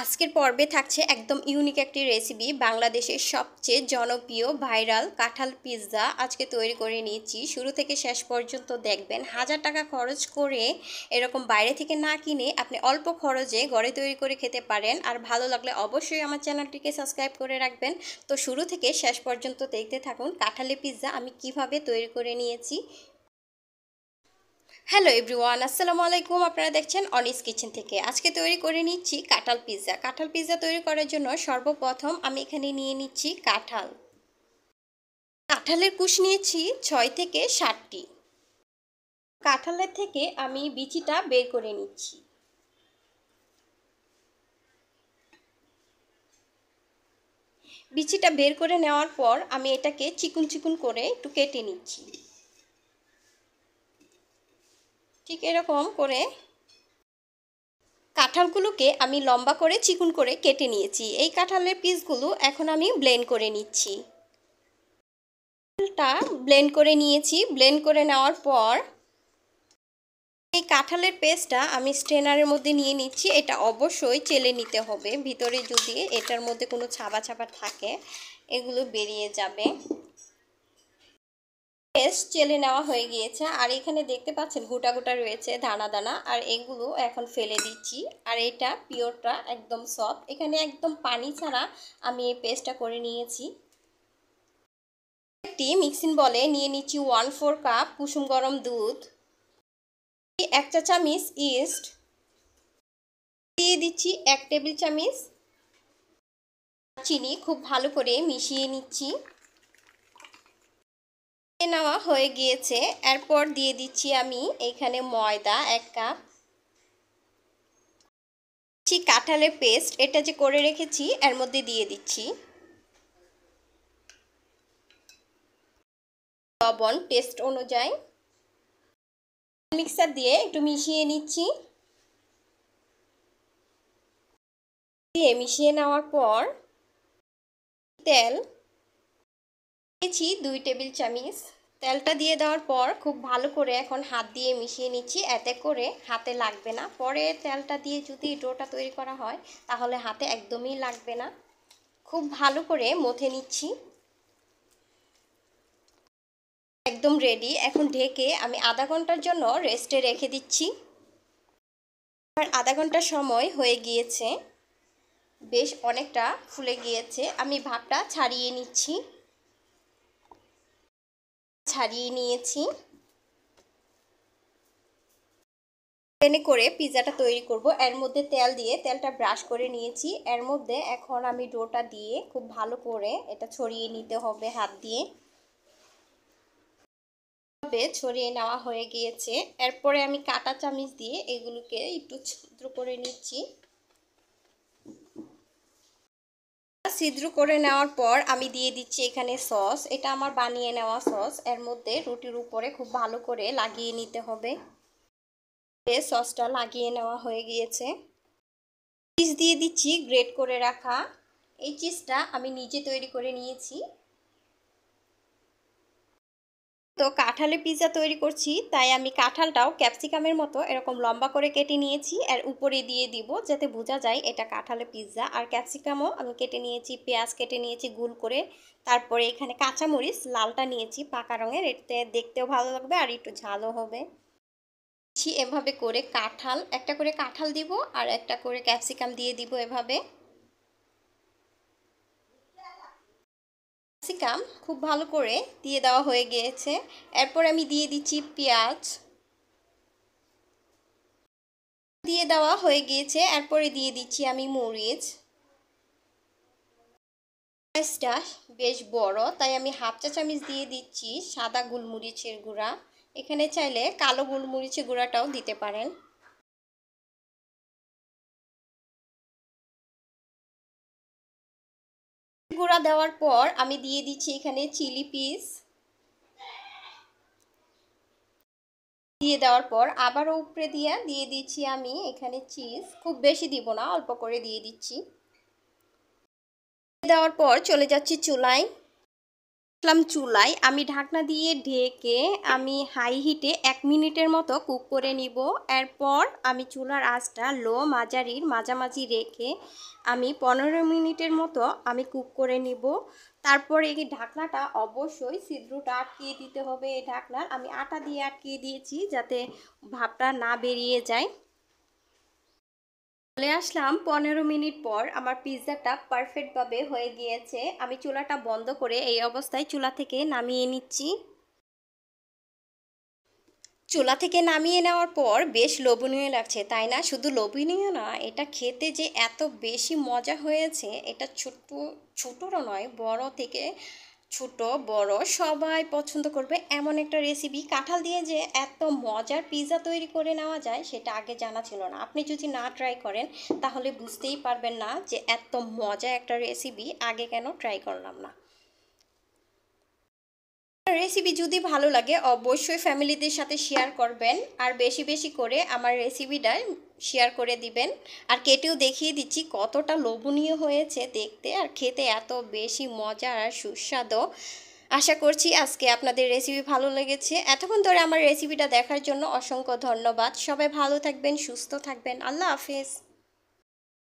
আজকের পর্বে থাকছে একদম ইউনিক একটি রেসিপি, বাংলাদেশের সবচেয়ে জনপ্রিয় ভাইরাল কাঁঠাল পিৎজা আজকে তৈরি করে নিয়েছি। শুরু থেকে শেষ পর্যন্ত দেখবেন। 1000 টাকা খরচ করে এরকম বাইরে থেকে না কিনে আপনি অল্প খরচে ঘরে তৈরি করে খেতে পারেন। আর ভালো লাগলে অবশ্যই আমার চ্যানেলটিকে সাবস্ক্রাইব করে রাখবেন। তো শুরু থেকে শেষ পর্যন্ত দেখতে থাকুন কাঁঠালের পিৎজা আমি কিভাবে তৈরি করে নিয়েছি। হ্যালো এভরিওয়ান, আসসালামু আলাইকুম। আপনারা দেখছেন অনিস কিচেন থেকে। আজকে তৈরি করে নিচ্ছি কাঁঠাল পিৎজা। কাঁঠাল পিৎজা তৈরি করার জন্য সর্বপ্রথম আমি এখানে নিয়ে নিচ্ছি কাঁঠালের কুশ নিয়েছি 6 থেকে 7টি। কাঁঠালের থেকে আমি বিচিটা বের করে নিচ্ছি। বিচিটা বের করে নেওয়ার পর আমি এটাকে চিকুন চিকুন করে একটু কেটে নিচ্ছি। ঠিক এরকম করে কাঁঠালগুলোকে আমি লম্বা করে চিকুন করে কেটে নিয়েছি। এই কাঁঠালের পিসগুলো এখন আমি ব্লেন্ড করে নিচ্ছি। ব্লেন্ড করে নিয়েছি। ব্লেন্ড করে নেওয়ার পর এই কাঁঠালের পেস্টটা আমি স্ট্রেনারের মধ্যে নিয়ে নিচ্ছি। এটা অবশ্যই চেলে নিতে হবে, ভিতরে যদি এটার মধ্যে কোনো ছাবা ছাবা থাকে এগুলো বেরিয়ে যাবে। পেস্ট চেলে নেওয়া হয়ে গিয়েছে। আর এখানে দেখতে পাচ্ছেন গোটা গোটা রয়েছে, দানা দানা, আর এগুলো এখন ফেলে দিচ্ছি। আর এটা পিওরটা একদম সফট। এখানে একদম পানি ছাড়া আমি এই পেস্টটা করে নিয়েছি। একটি মিক্সিং বলে নিয়ে নিচ্ছি 1/4 কাপ কুসুম গরম দুধ, 1 চা চামচ ইস্ট, দিয়ে দিচ্ছি 1 টেবিল চামচ চিনি। খুব ভালো করে মিশিয়ে নিচ্ছি। নেওয়া হয়ে গিয়েছে। এরপর দিয়ে দিচ্ছি আমি এখানে ময়দা 1 কাপ, কাঁঠালের পেস্ট এটা যে করে রেখেছি এর মধ্যে দিয়ে দিচ্ছি, লবণ টেস্ট অনুযায়ী, মিক্সার দিয়ে একটু মিশিয়ে নিচ্ছি। মিশিয়ে নেওয়ার পর তেল দিয়েছি 2 টেবিল চামচ। তেলটা দিয়ে দেওয়ার পর খুব ভালো করে এখন হাত দিয়ে মিশিয়ে নিচ্ছি, এতে করে হাতে লাগবে না। পরে তেলটা দিয়ে যদি ডোটা তৈরি করা হয় তাহলে হাতে একদমই লাগবে না। খুব ভালো করে মথে নিচ্ছি। একদম রেডি। এখন ঢেকে আমি আধা ঘন্টার জন্য রেস্টে রেখে দিচ্ছি। আর আধা ঘন্টা সময় হয়ে গিয়েছে, বেশ অনেকটা ফুলে গিয়েছে। আমি ভাপটা ছাড়িয়ে নিচ্ছি। ছাড়িয়ে নিয়েছি। প্যানে করে পিৎজাটা তৈরি করব। এর মধ্যে তেল দিয়ে তেলটা ব্রাশ করে নিয়েছি। এর মধ্যে এখন আমি ডোটা দিয়ে খুব ভালো করে এটা ছড়িয়ে নিতে হবে হাত দিয়ে। ছড়িয়ে নেওয়া হয়ে গিয়েছে। এরপরে আমি কাঁটা চামচ দিয়ে এগুলোকে একটু ছিদ্র করে নিচ্ছি। ছিদ্র করে নেওয়ার পর আমি দিয়ে দিচ্ছি এখানে সস। এটা আমার বানিয়ে নেওয়া সস। এর মধ্যে রুটির উপরে খুব ভালো করে লাগিয়ে নিতে হবে। সসটা লাগিয়ে নেওয়া হয়ে গিয়েছে। চিজ দিয়ে দিচ্ছি গ্রেট করে রাখা। এই চিজটা আমি নিজে তৈরি করে নিয়েছি। তো কাঁঠালের পিৎজা তৈরি করছি, তাই আমি কাঁঠালটাও ক্যাপসিকামের মতো এরকম লম্বা করে কেটে নিয়েছি। আর উপরে দিয়ে দিব যাতে বোঝা যায় এটা কাঁঠালের পিৎজা। আর ক্যাপসিকামও আমি কেটে নিয়েছি, পেঁয়াজ কেটে নিয়েছি গোল করে। তারপরে এখানে কাঁচামরিচ লালটা নিয়েছি পাকা রঙের, এতে দেখতেও ভালো লাগবে আর একটু ঝালও হবে। এভাবে করে কাঁঠাল, একটা করে কাঁঠাল দিব আর একটা করে ক্যাপসিকাম দিয়ে দিব। এভাবে ক্যাপসিকাম খুব ভালো করে দিয়ে দেওয়া হয়ে গিয়েছে। এরপর আমি দিয়ে দিচ্ছি পেঁয়াজ, দিয়ে দেওয়া হয়ে গিয়েছে। এরপরে দিয়ে দিচ্ছি আমি মরিচ। পেঁয়াজটা বেশ বড়, তাই আমি 1/2 চা চামচ দিয়ে দিচ্ছি সাদা গোলমরিচের গুঁড়া। এখানে চাইলে কালো গোলমরিচের গুঁড়াটাও দিতে পারেন। গুঁড়া দেওয়ার পর আমি দিয়ে দিচ্ছি এখানে চিলি পিস। দিয়ে দেওয়ার পর আবারও উপরে দিয়ে দিচ্ছি আমি এখানে চিজ। খুব বেশি দিব না, অল্প করে দিয়ে দিচ্ছি। দেওয়ার পর চলে যাচ্ছি চুলায়। চুলায় আমি ঢাকনা দিয়ে ঢেকে আমি হাই হিটে 1 মিনিটের মতো কুক করে নিব। এরপর আমি চুলার আঁচটা লো মাঝারির মাঝামাঝি রেখে আমি 15 মিনিটের মতো আমি কুক করে নিব। তারপর এই ঢাকনাটা অবশ্যই ছিদ্রটা আটকিয়ে দিতে হবে। এই ঢাকনার আমি আটা দিয়ে আটকিয়ে দিয়েছি যাতে ভাপটা না বেরিয়ে যায়। চলে আসলাম 15 মিনিট পর, আমার পিৎজাটা পারফেক্টভাবে হয়ে গিয়েছে। আমি চুলাটা বন্ধ করে এই অবস্থায় চুলা থেকে নামিয়ে নিচ্ছি। চুলা থেকে নামিয়ে নেওয়ার পর বেশ লোভনীয় লাগছে, তাই না? শুধু লোভনীয় না, এটা খেতে যে এত বেশি মজা হয়েছে, এটা ছোটরও নয়, বড় থেকে ছোট বড় সবাই পছন্দ করবে এমন একটা রেসিপি। কাঁঠাল দিয়ে যে এত মজার পিৎজা তৈরি করে নেওয়া যায় সেটা আগে জানা ছিল না। আপনি যদি না ট্রাই করেন তাহলে বুঝতেই পারবেন না যে এত মজা একটা রেসিপি আগে কেন ট্রাই করলাম না। রেসিপি যদি ভালো লাগে অবশ্যই ফ্যামিলিদের সাথে শেয়ার করবেন, আর বেশি বেশি করে আমার রেসিপিটা শেয়ার করে দিবেন। আর কেটেও দেখিয়ে দিচ্ছি কতটা লোভনীয় হয়েছে দেখতে, আর খেতে এত বেশি মজা আর সুস্বাদু। আশা করছি আজকে আপনাদের রেসিপি ভালো লেগেছে। এতক্ষণ ধরে আমার রেসিপিটা দেখার জন্য অসংখ্য ধন্যবাদ। সবাই ভালো থাকবেন, সুস্থ থাকবেন। আল্লাহ হাফেজ।